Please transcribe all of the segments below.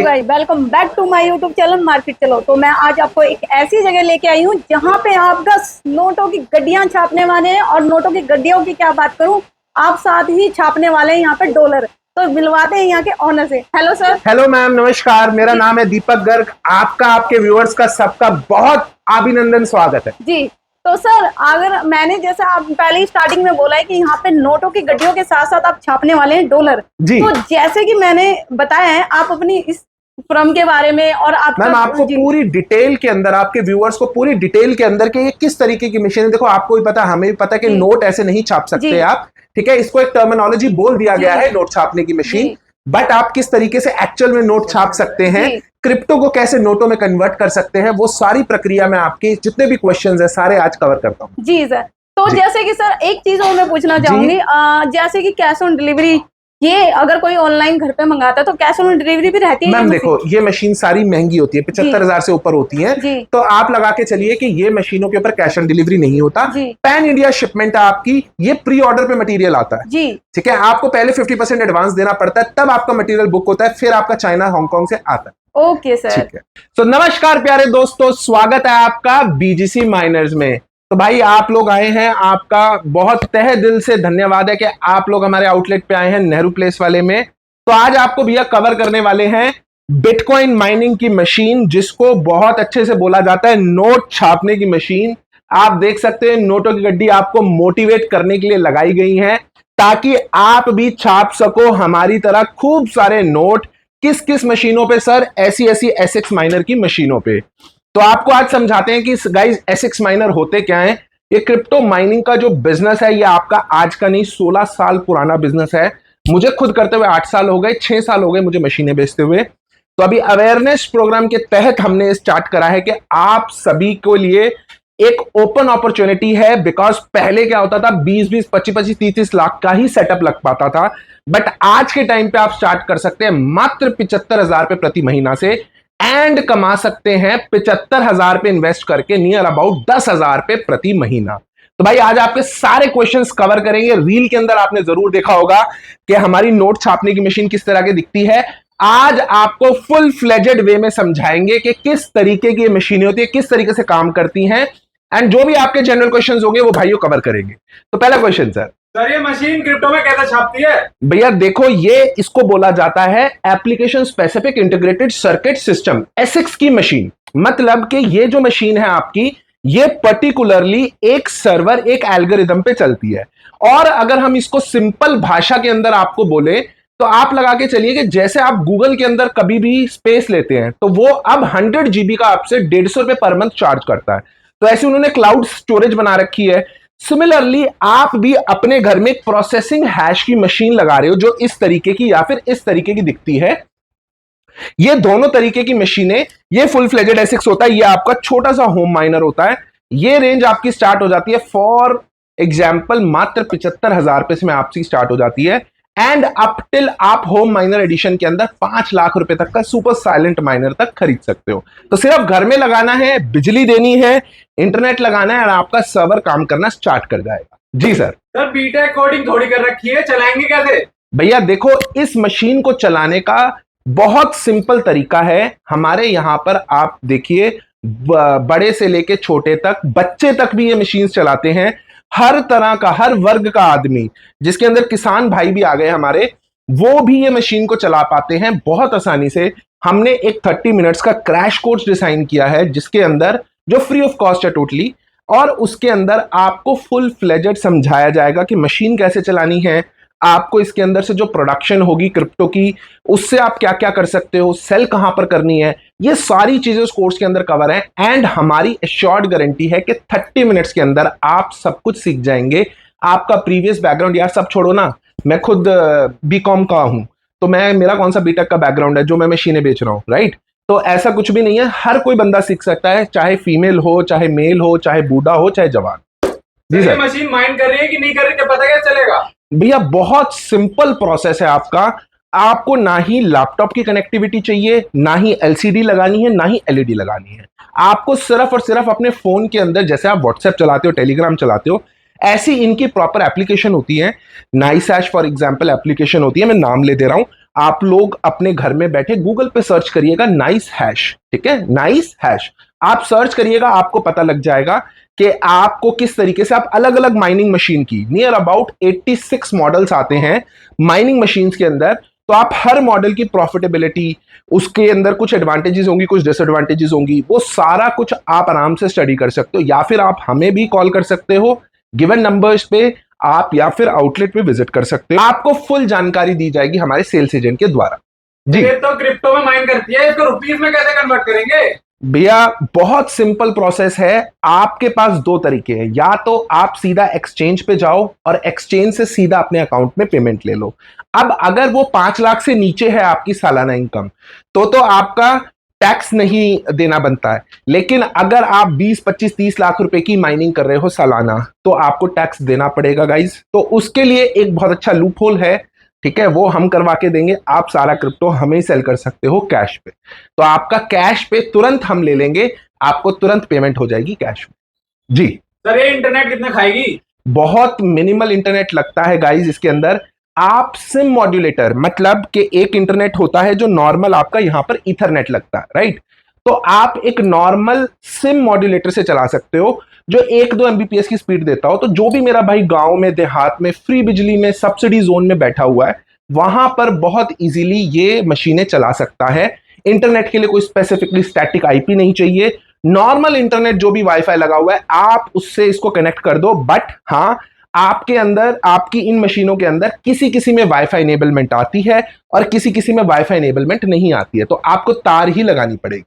भाई, welcome back to my YouTube channel market चलो। तो मैं आज आपको एक ऐसी जगह लेके आई हूँ जहाँ पे आप 10 नोटों की गड्डियां छापने वाले हैं। और नोटों की गड्डियों की क्या बात करूँ, आप साथ ही छापने वाले हैं यहाँ पे डॉलर। तो मिलवाते हैं यहाँ के ऑनर से। Hello sir. हेलो मैम, नमस्कार। मेरा नाम है दीपक गर्ग। आपका, आपके व्यूअर्स का, सबका बहुत अभिनंदन, स्वागत है जी। तो सर, अगर मैंने जैसे आप पहले ही स्टार्टिंग में बोला है कि यहाँ पे नोटों की गड्डियों के साथ साथ आप छापने वाले हैं डॉलर, तो जैसे कि मैंने बताया है, आप अपनी इस फर्म के बारे में और मैम आपको पूरी डिटेल के अंदर, आपके व्यूअर्स को पूरी डिटेल के अंदर कि ये किस तरीके की मशीन है। देखो, आपको भी पता, हमें भी पता कि नोट ऐसे नहीं छाप सकते आप, ठीक है। इसको एक टर्मिनोलॉजी बोल दिया गया है, नोट छापने की मशीन। बट आप किस तरीके से एक्चुअल में नोट छाप सकते हैं, क्रिप्टो को कैसे नोटों में कन्वर्ट कर सकते हैं, वो सारी प्रक्रिया में आपके जितने भी क्वेश्चंस है सारे आज कवर करता हूं। जी सर। तो जैसे कि सर एक चीज और मैं पूछना चाहूंगी, जैसे कि कैश ऑन डिलीवरी, ये अगर कोई ऑनलाइन घर पे मंगाता है तो कैश ऑन डिलीवरी भी रहती है? मैम देखो, ये मशीन सारी महंगी होती है, 75,000 से ऊपर होती है। तो आप लगा के चलिए कि ये मशीनों के ऊपर कैश ऑन डिलीवरी नहीं होता। पैन इंडिया शिपमेंट है आपकी, ये प्री ऑर्डर पे मटेरियल आता है, ठीक है। आपको पहले 50% एडवांस देना पड़ता है, तब आपका मटेरियल बुक होता है, फिर आपका चाइना हांगकांग से आता है। ओके सर, ठीक है। तो नमस्कार प्यारे दोस्तों, स्वागत है आपका बीजीसी माइनर्स में। तो भाई आप लोग आए हैं, आपका बहुत तहे दिल से धन्यवाद है कि आप लोग हमारे आउटलेट पे आए हैं नेहरू प्लेस वाले में। तो आज आपको भैया कवर करने वाले हैं बिटकॉइन माइनिंग की मशीन, जिसको बहुत अच्छे से बोला जाता है नोट छापने की मशीन। आप देख सकते हैं नोटों की गड्डी आपको मोटिवेट करने के लिए लगाई गई है, ताकि आप भी छाप सको हमारी तरह खूब सारे नोट। किस किस मशीनों पे सर? ऐसी एसएक्स माइनर की मशीनों पे। तो आपको आज समझाते हैं कि गाइस एसएक्स माइनर होते क्या हैं। ये क्रिप्टो माइनिंग का जो बिजनेस है, ये आपका आज का नहीं, 16 साल पुराना बिजनेस है। मुझे खुद करते हुए 8 साल हो गए, 6 साल हो गए मुझे मशीनें बेचते हुए। तो अभी अवेयरनेस प्रोग्राम के तहत हमने स्टार्ट करा है कि आप सभी को लिए एक ओपन अपॉर्चुनिटी है। बिकॉज पहले क्या होता था, 20-20, 25-25, 30-30 लाख का ही सेटअप लग पाता था। बट आज के टाइम पे आप स्टार्ट कर सकते हैं मात्र 75,000 रुपए प्रति महीना से, एंड कमा सकते हैं 75,000 रुपए इन्वेस्ट करके नियर अबाउट 10,000 रुपए प्रति महीना। तो भाई आज आपके सारे क्वेश्चंस कवर करेंगे। रील के अंदर आपने जरूर देखा होगा कि हमारी नोट छापने की मशीन किस तरह की दिखती है। आज आपको फुल फ्लेजेड वे में समझाएंगे कि किस तरीके की मशीनें होती है, किस तरीके से काम करती हैं, एंड जो भी आपके जनरल क्वेश्चंस होंगे वो भाइयों कवर करेंगे। तो पहला क्वेश्चन सर, ये मशीन क्रिप्टो में कैसे छापती है? भैया देखो, ये इसको बोला जाता है application specific integrated circuit system, SX की मशीन। मतलब कि ये जो मशीन है आपकी, ये पर्टिकुलरली एक सर्वर, एक एल्गोरिथम पे चलती है। और अगर हम इसको सिंपल भाषा के अंदर आपको बोले तो आप लगा के चलिए कि जैसे आप गूगल के अंदर कभी भी स्पेस लेते हैं तो वो अब 100 GB का आपसे 150 रुपए पर मंथ चार्ज करता है। तो ऐसे उन्होंने क्लाउड स्टोरेज बना रखी है। सिमिलरली आप भी अपने घर में एक प्रोसेसिंग हैश की मशीन लगा रहे हो, जो इस तरीके की या फिर इस तरीके की दिखती है। ये दोनों तरीके की मशीनें, ये फुल फ्लेजेड एसएक्स होता है, ये आपका छोटा सा होम माइनर होता है। ये रेंज आपकी स्टार्ट हो जाती है फॉर एग्जाम्पल मात्र 75,000 रुपए से में आपकी स्टार्ट हो जाती है, एंड अप टिल आप होम माइनर एडिशन के अंदर 5 लाख रुपए तक का सुपर साइलेंट माइनर तक खरीद सकते हो। तो सिर्फ घर में लगाना है, बिजली देनी है, इंटरनेट लगाना है, और आपका सर्वर काम करना स्टार्ट कर जाएगा। जी सर। सर बीटेक कोडिंग थोड़ी कर रखी है, चलाएंगे कैसे? भैया देखो, इस मशीन को चलाने का बहुत सिंपल तरीका है। हमारे यहां पर आप देखिए, बड़े से लेके छोटे तक, बच्चे तक भी ये मशीन चलाते हैं। हर तरह का, हर वर्ग का आदमी, जिसके अंदर किसान भाई भी आ गए हमारे, वो भी ये मशीन को चला पाते हैं बहुत आसानी से। हमने एक 30 मिनट्स का क्रैश कोर्स डिजाइन किया है, जिसके अंदर जो फ्री ऑफ कॉस्ट है टोटली, और उसके अंदर आपको फुल फ्लेजेड समझाया जाएगा कि मशीन कैसे चलानी है। आपको इसके अंदर से जो प्रोडक्शन होगी क्रिप्टो की, उससे आप क्या क्या कर सकते हो, सेल कहां पर करनी है, ये सारी चीजें उस कोर्स के अंदर कवर है। एंड हमारी एश्योर्ड गारंटी है कि 30 मिनट्स के अंदर आप सब कुछ सीख जाएंगे। आपका प्रीवियस बैकग्राउंड यार सब छोड़ो ना, मैं खुद बीकॉम का हूं, तो मेरा कौन सा बीटेक का बैकग्राउंड है जो मैं मशीनें बेच रहा हूं, राइट? तो ऐसा कुछ भी नहीं है, हर कोई बंदा सीख सकता है, चाहे फीमेल हो, चाहे मेल हो, चाहे बूढ़ा हो, चाहे जवान। जी सर। मशीन माइंड कर रही है कि नहीं कर रही, क्या पता कैसे चलेगा? भैया बहुत सिंपल प्रोसेस है आपका। आपको ना ही लैपटॉप की कनेक्टिविटी चाहिए, ना ही एलसीडी लगानी है, ना ही एलईडी लगानी है। आपको सिर्फ और सिर्फ अपने फोन के अंदर, जैसे आप व्हाट्सएप चलाते हो, टेलीग्राम चलाते हो, ऐसी इनकी प्रॉपर एप्लीकेशन होती है। नाइसैश फॉर एग्जांपल एप्लीकेशन होती है, मैं नाम ले दे रहा हूं। आप लोग अपने घर में बैठे गूगल पे सर्च करिएगा नाइस हैश, ठीक है, नाइस हैश आप सर्च करिएगा, आपको पता लग जाएगा कि आपको किस तरीके से आप अलग अलग माइनिंग मशीन की नियर अबाउट 86 मॉडल्स आते हैं माइनिंग मशीन्स के अंदर। तो आप हर मॉडल की प्रॉफिटेबिलिटी, उसके अंदर कुछ एडवांटेजेस होंगी, कुछ डिसएडवांटेजेस होंगी, वो सारा कुछ आप आराम से स्टडी कर सकते हो, या फिर आप हमें भी कॉल कर सकते हो गिवन नंबर्स पे आप, या फिर आउटलेट पे विजिट कर सकते हो। आपको फुल जानकारी दी जाएगी हमारे सेल्स एजेंट के द्वारा। जी ये तो क्रिप्टो में माइन करती है, इसको रुपीस में कैसे कन्वर्ट करेंगे? भैया बहुत सिंपल प्रोसेस है। आपके पास दो तरीके हैं, या तो आप सीधा एक्सचेंज पे जाओ और एक्सचेंज से सीधा अपने अकाउंट में पेमेंट ले लो। अब अगर वो 5 लाख से नीचे है आपकी सालाना इनकम, तो आपका टैक्स नहीं देना बनता है। लेकिन अगर आप 20, 25, 30 लाख रुपए की माइनिंग कर रहे हो सालाना, तो आपको टैक्स देना पड़ेगा गाइज। तो उसके लिए एक बहुत अच्छा लूप होल है, ठीक है, वो हम करवा के देंगे। आप सारा क्रिप्टो हमें सेल कर सकते हो कैश पे, तो आपका कैश पे तुरंत हम ले लेंगे, आपको तुरंत पेमेंट हो जाएगी कैश में। जी सर ये इंटरनेट कितना खाएगी? बहुत मिनिमल इंटरनेट लगता है गाइज इसके अंदर। आप सिम मॉड्यूलेटर, मतलब कि एक इंटरनेट होता है जो नॉर्मल आपका यहां पर इथरनेट लगता है, राइट, तो आप एक नॉर्मल सिम मॉड्यूलेटर से चला सकते हो जो 1-2 एमबीपीएस की स्पीड देता हो। तो जो भी मेरा भाई गांव में, देहात में, फ्री बिजली में, सब्सिडी जोन में बैठा हुआ है, वहां पर बहुत इजीली ये मशीनें चला सकता है। इंटरनेट के लिए कोई स्पेसिफिकली स्टैटिक आईपी नहीं चाहिए, नॉर्मल इंटरनेट जो भी वाईफाई लगा हुआ है आप उससे इसको कनेक्ट कर दो। बट हाँ, आपके अंदर, आपकी इन मशीनों के अंदर किसी किसी में वाईफाई इनेबलमेंट आती है और किसी किसी में वाईफाई इनेबलमेंट नहीं आती है, तो आपको तार ही लगानी पड़ेगी।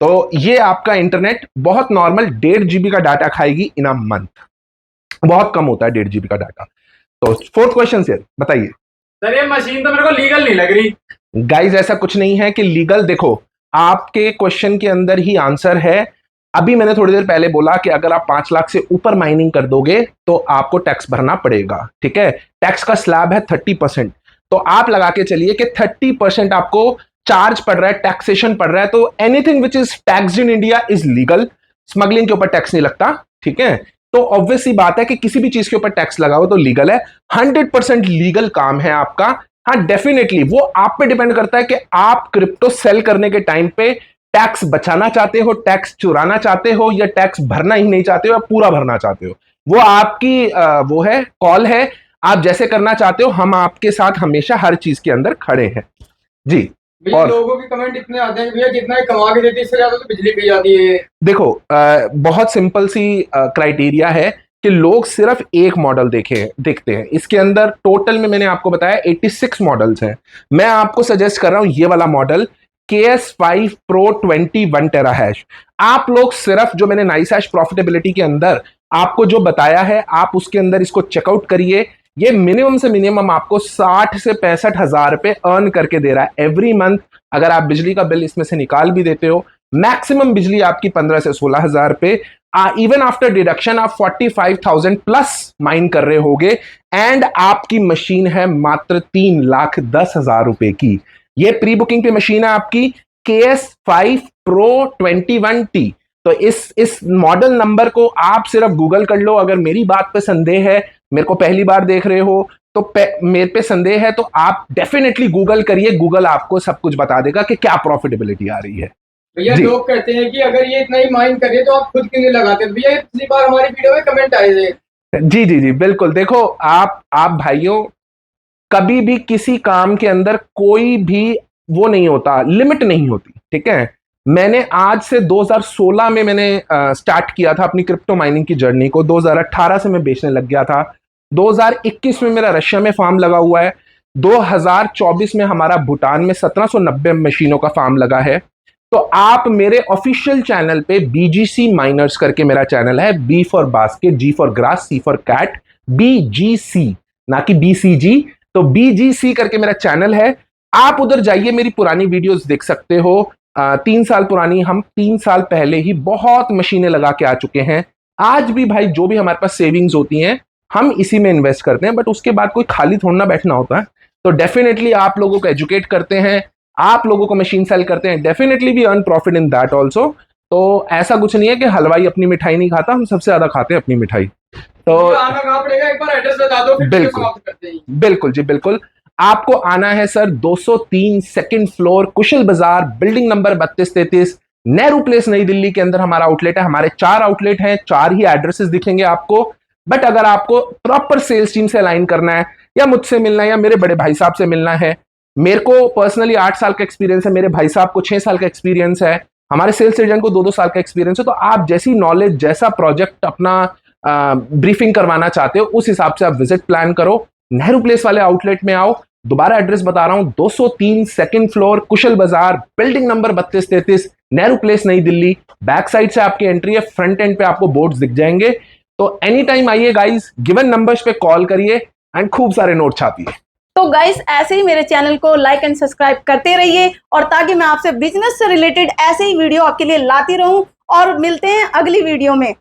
तो ये आपका इंटरनेट बहुत नॉर्मल 1.5 GB का डाटा खाएगी इन अ मंथ, बहुत कम होता है 1.5 GB का डाटा। तो 4th क्वेश्चन से बताइए। सर ये मशीन तो मेरे को लीगल नहीं लग रही। गाइज ऐसा कुछ नहीं है कि लीगल, देखो आपके क्वेश्चन के अंदर ही आंसर है। अभी मैंने थोड़ी देर पहले बोला कि अगर आप 5 लाख से ऊपर माइनिंग कर दोगे तो आपको टैक्स भरना पड़ेगा, ठीक है, टैक्स का स्लैब है 30%। तो आप लगा के चलिए कि 30% आपको चार्ज पड़ रहा है, टैक्सेशन पड़ रहा है। तो anything which is taxed in India is legal. Smuggling के ऊपर टैक्स नहीं लगता, ठीक है, तो ऑब्वियस सी बात है कि किसी भी चीज के ऊपर टैक्स लगाओ तो लीगल है, 100% लीगल काम है आपका। हाँ डेफिनेटली वो आप पे डिपेंड करता है कि आप क्रिप्टो सेल करने के टाइम पे टैक्स बचाना चाहते हो, टैक्स चुराना चाहते हो, या टैक्स भरना ही नहीं चाहते हो, या पूरा भरना चाहते हो। वो आपकी वो है, कॉल है, आप जैसे करना चाहते हो। हम आपके साथ हमेशा हर चीज के अंदर खड़े हैं। जी भैया लोगों के कमेंट इतने आते हैं भैया, जितना ही कमा के देती है इससे ज्यादा तो बिजली बिल जाती है। देखो बहुत सिंपल सी क्राइटेरिया है कि लोग सिर्फ एक मॉडल देखते हैं। इसके अंदर टोटल में मैंने आपको बताया 86 मॉडल्स हैं। मैं आपको सजेस्ट कर रहा हूं ये वाला मॉडल KS5 Pro 21 टेरा हैश। आप लोग सिर्फ जो मैंने नाइस हैश प्रॉफिटेबिलिटी के अंदर आपको जो बताया है, आप उसके अंदर इसको चेकआउट करिए। ये मिनिमम से मिनिमम आपको 60 से 65 हजार रुपए अर्न करके दे रहा है एवरी मंथ। अगर आप बिजली का बिल इसमें से निकाल भी देते हो, मैक्सिमम बिजली आपकी 15 से 16 हजार रुपए, इवन आफ्टर डिडक्शन आप 45,000 प्लस माइन कर रहे होगे। एंड आपकी मशीन है मात्र 3,10,000 रुपए की। ये प्री बुकिंग पे मशीन है आपकी KS5 Pro 21T। तो इस मॉडल नंबर को आप सिर्फ गूगल कर लो। अगर मेरी बात पे संदेह है, मेरे को पहली बार देख रहे हो तो मेरे पे संदेह है, तो आप डेफिनेटली गूगल करिए, गूगल आपको सब कुछ बता देगा कि क्या प्रॉफिटेबिलिटी आ रही है। भैया लोग कहते हैं कि अगर ये इतना ही माइन कर रहे हैं तो आप खुद क्यों नहीं लगाते? भैया पिछली बार हमारी वीडियो में कमेंट आए थे। जी जी जी बिल्कुल। देखो आप भाइयों, कभी भी किसी काम के अंदर कोई भी वो नहीं होता, लिमिट नहीं होती, ठीक है। मैंने आज से 2016 में मैंने स्टार्ट किया था अपनी क्रिप्टो माइनिंग की जर्नी को। 2018 से मैं बेचने लग गया था। 2021 में मेरा रशिया में फार्म लगा हुआ है। 2024 में हमारा भूटान में 1790 मशीनों का फार्म लगा है। तो आप मेरे ऑफिशियल चैनल पे BGC माइनर्स करके मेरा चैनल है, B for basket, G for grass, C for cat, BGC ना कि BCG। तो BGC करके मेरा चैनल है, आप उधर जाइए, मेरी पुरानी वीडियोस देख सकते हो। 3 साल पुरानी, हम 3 साल पहले ही बहुत मशीनें लगा के आ चुके हैं। आज भी भाई जो भी हमारे पास सेविंग्स होती हैं हम इसी में इन्वेस्ट करते हैं, बट उसके बाद कोई खाली थोड़ा ना बैठना होता है। तो डेफिनेटली आप लोगों को एजुकेट करते हैं, आप लोगों को मशीन सेल करते हैं, definitely we earn profit in that also. तो ऐसा कुछ नहीं है कि हलवाई अपनी मिठाई नहीं खाता, हम सबसे ज्यादा खाते हैं अपनी मिठाई। तो आना कहाँ पड़ेगा, एक बार एड्रेस बता दो, फिर बिल्कुल समाप्त करते हैं। बिल्कुल जी बिल्कुल। आपको आना है सर 203 सेकंड फ्लोर, कुशल बाजार, बिल्डिंग नंबर 3233, नेहरू प्लेस, नई दिल्ली के अंदर हमारा आउटलेट है। हमारे 4 आउटलेट हैं, 4 ही एड्रेसेस दिखेंगे आपको। बट अगर आपको प्रॉपर सेल्स टीम से अलाइन करना है, या मुझसे मिलना है, या मेरे बड़े भाई साहब से मिलना है, मेरे को पर्सनली 8 साल का एक्सपीरियंस है, मेरे भाई साहब को 6 साल का एक्सपीरियंस है, हमारे सेल्स एजेंट को 2-2 साल का एक्सपीरियंस है। तो आप जैसी नॉलेज, जैसा प्रोजेक्ट अपना ब्रीफिंग करवाना चाहते हो, उस हिसाब से आप विजिट प्लान करो। नेहरू प्लेस वाले आउटलेट में आओ। दोबारा एड्रेस बता रहा हूं, 203 सेकंड फ्लोर, कुशल बाजार, बिल्डिंग नंबर 3233, नेहरू प्लेस, नई दिल्ली। बैक साइड से आपकी एंट्री है, फ्रंट एंड पे आपको बोर्ड्स दिख जाएंगे। तो एनी टाइम आइए गाइस, गिवन नंबर्स पे कॉल करिए एंड खूब सारे नोट छापिए। तो गाइस ऐसे ही मेरे चैनल को लाइक एंड सब्सक्राइब करते रहिए, और ताकि मैं आपसे बिजनेस से रिलेटेड ऐसे ही वीडियो आपके लिए लाती रहूं। और मिलते हैं अगली वीडियो में।